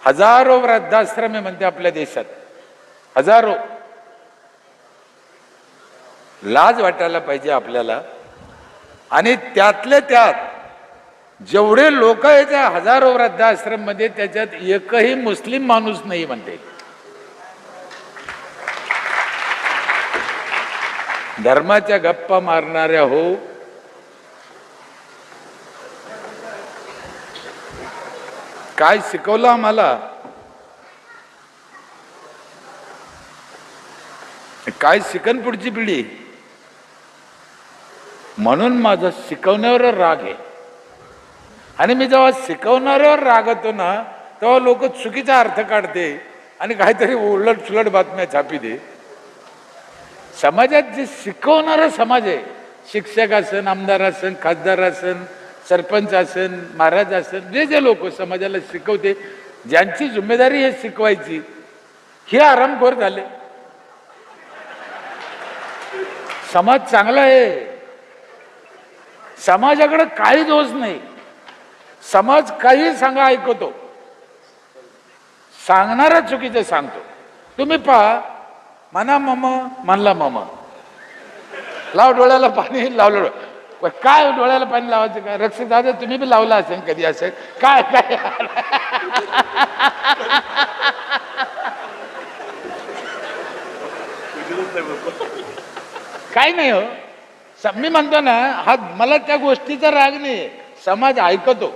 हजारो वृद्धाश्रम आहे म्हणते आपल्या देशात, हजारो. लाज वाटायला पाहिजे आपल्याला. आणि त्यातले त्यात जेवढे लोक आहेत त्या हजारो वृद्धाश्रम मध्ये, त्याच्यात एकही मुस्लिम माणूस नाही म्हणते. धर्माच्या गप्पा मारणाऱ्या हो. काय शिकवलं आम्हाला, काय शिकन पुढची पिढी. म्हणून माझा शिकवण्यावर राग आहे. आणि मी जेव्हा शिकवणाऱ्यावर रागवतो ना, तेव्हा लोक चुकीचा अर्थ काढते आणि काहीतरी उलट सुलट बातम्या छापी दे. समाजात जे शिकवणारा समाज आहे, शिक्षक असन, आमदार असन, खासदार असन, सरपंच असन, महाराज असन, जे जे लोक समाजाला शिकवते, ज्यांची जिम्मेदारी हे शिकवायची, हे आरामखोर झाले. समाज चांगला आहे, समाजाकडे काही दोष नाही. समाज काही सांगा ऐकतो, सांगणारा चुकीचं सांगतो. तुम्ही पहा, म्हणा मम म्हणला मम, लाव डोळ्याला पाणी, लावलं. काय डोळ्याला पाणी लावायचं काय? रक्षक दादा तुम्ही बी लावला असेल कधी असेल काय काय. काय नाही हो. मी म्हणतो ना, हा मला त्या गोष्टीचा राग नाही. समाज ऐकतो,